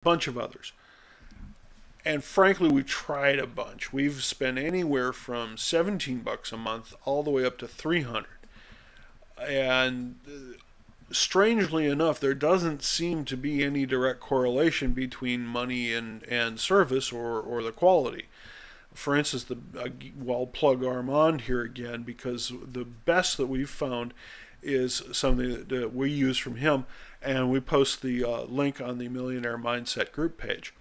bunch of others. And frankly, we've tried a bunch. We've spent anywhere from 17 bucks a month all the way up to 300. And strangely enough, there doesn't seem to be any direct correlation between money and service or the quality. For instance, well, I'll plug Armand here again because the best that we've found is something that we use from him, and we post the link on the Millionaire Mindset group page.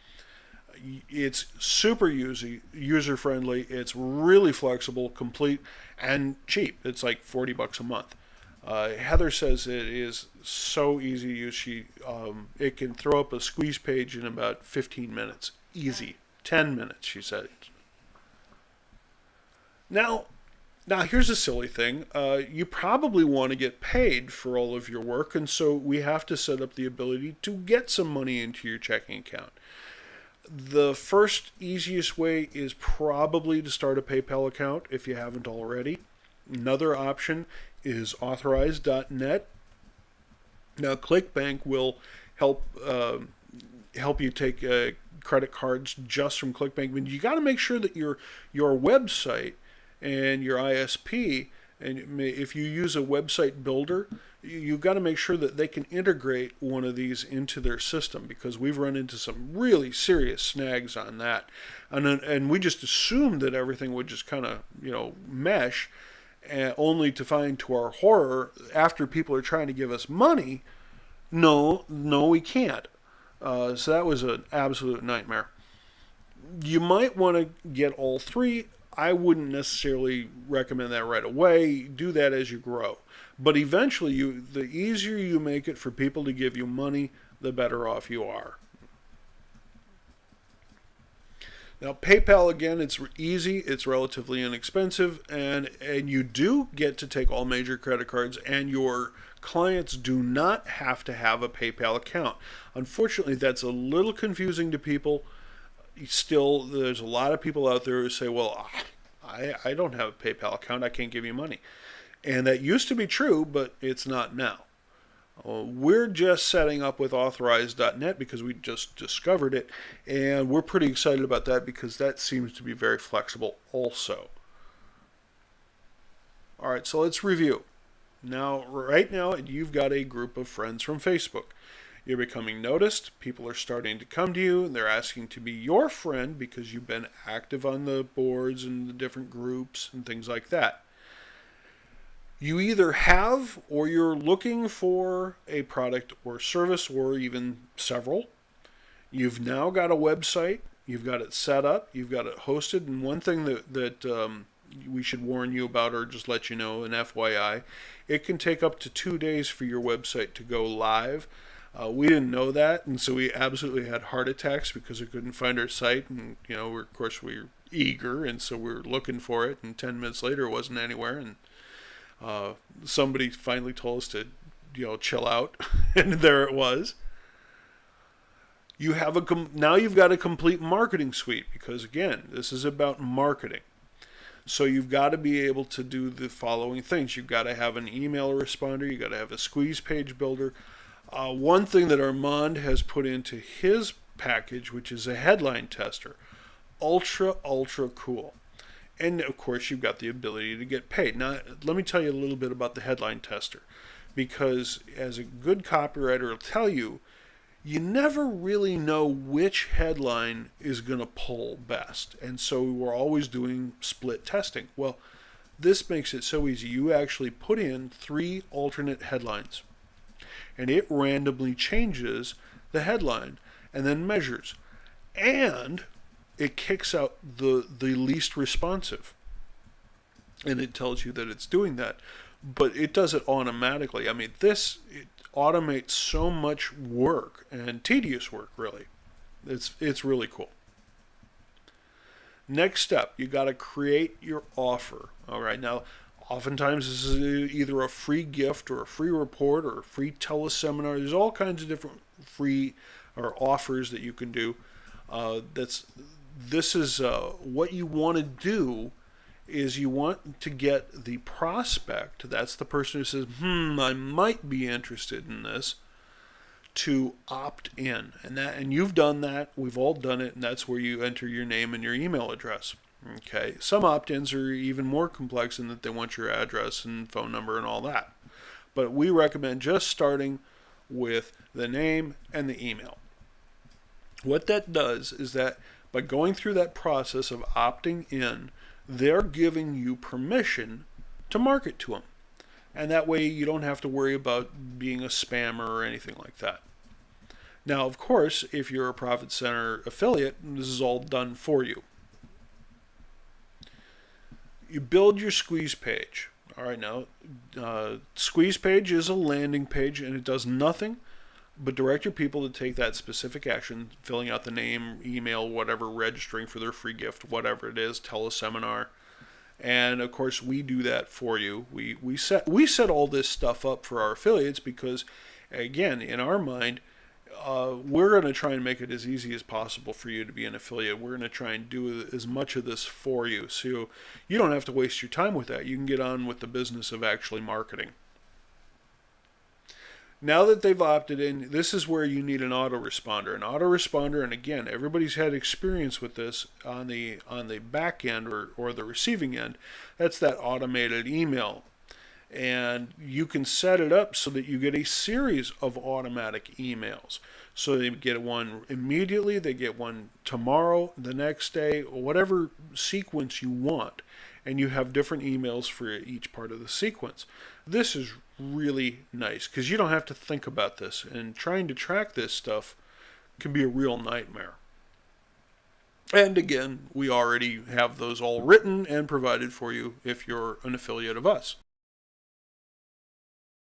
It's super user friendly. It's really flexible, complete, and cheap. It's like 40 bucks a month. Heather says it is so easy to use. It can throw up a squeeze page in about 15 minutes. Easy. 10 minutes, she said. Now, now here's a silly thing. You probably want to get paid for all of your work, and so we have to set up the ability to get some money into your checking account. The first easiest way is probably to start a PayPal account if you haven't already. Another option is authorize.net. Now, ClickBank will help help you take credit cards just from ClickBank, but you got to make sure that your website and your ISP, and if you use a website builder, you've got to make sure that they can integrate one of these into their system, because we've run into some really serious snags on that, and we just assumed that everything would just kind of mesh, only to find to our horror, after people are trying to give us money, no, we can't. So that was an absolute nightmare. You might want to get all three. I wouldn't necessarily recommend that right away. Do that as you grow. But eventually, the easier you make it for people to give you money, the better off you are. Now, PayPal, again, it's easy, it's relatively inexpensive, and you do get to take all major credit cards, and your clients do not have to have a PayPal account. Unfortunately, that's a little confusing to people. Still, there's a lot of people out there who say, well, I don't have a PayPal account, I can't give you money. And that used to be true, but it's not now. We're just setting up with authorize.net because we just discovered it, and we're pretty excited about that because that seems to be very flexible also. All right, so let's review. Now, right now, you've got a group of friends from Facebook. You're becoming noticed. People are starting to come to you, and they're asking to be your friend because you've been active on the boards and the different groups and things like that. You either have or you're looking for a product or service, or even several. You've now got a website. You've got it set up. You've got it hosted. And one thing that we should warn you about, or just let you know, an FYI, it can take up to 2 days for your website to go live. We didn't know that, and so we absolutely had heart attacks because we couldn't find our site. And of course, we were eager, and so we were looking for it. And 10 minutes later, it wasn't anywhere. And somebody finally told us to, chill out, and there it was. You have now you've got a complete marketing suite, because again, this is about marketing. So you've got to be able to do the following things. You've got to have an email responder. You've got to have a squeeze page builder. One thing that Armand has put into his package, which is a headline tester, ultra cool. And of course, you've got the ability to get paid. Now, let me tell you a little bit about the headline tester, because as a good copywriter will tell you, you never really know which headline is going to pull best. And so we're always doing split testing. Well, this makes it so easy. You actually put in 3 alternate headlines, and it randomly changes the headline and then measures. And it kicks out the least responsive, and it tells you that it's doing that, but it does it automatically. I mean, it automates so much work, and tedious work, really. It's really cool. Next step, you got to create your offer. All right, now oftentimes this is either a free gift or a free report or a free teleseminar. There's all kinds of different free or offers that you can do. This is what you want to do is you want to get the prospect, that's the person who says, I might be interested in this, to opt in, and you've done that. We've all done it, and that's where you enter your name and your email address. Okay. Some opt-ins are even more complex in that they want your address and phone number and all that. But we recommend just starting with the name and the email. What that does is that by going through that process of opting in, they're giving you permission to market to them. And that way you don't have to worry about being a spammer or anything like that. Now, of course, if you're a Profit Center affiliate, this is all done for you. You build your squeeze page. All right, now, squeeze page is a landing page, and it does nothing but direct your people to take that specific action, filling out the name, email, whatever, registering for their free gift, whatever it is, teleseminar. And of course, we do that for you. We set all this stuff up for our affiliates because, again, in our mind, we're going to try and make it as easy as possible for you to be an affiliate. We're going to try and do as much of this for you, so you don't have to waste your time with that. You can get on with the business of actually marketing. Now that they've opted in, this is where you need an autoresponder. An autoresponder, and again, everybody's had experience with this on the back end or the receiving end. That's that automated email. And you can set it up so that you get a series of automatic emails. So they get one immediately, they get one tomorrow, the next day, whatever sequence you want. And you have different emails for each part of the sequence. This is really nice because you don't have to think about this, and trying to track this stuff can be a real nightmare. And again, we already have those all written and provided for you if you're an affiliate of us.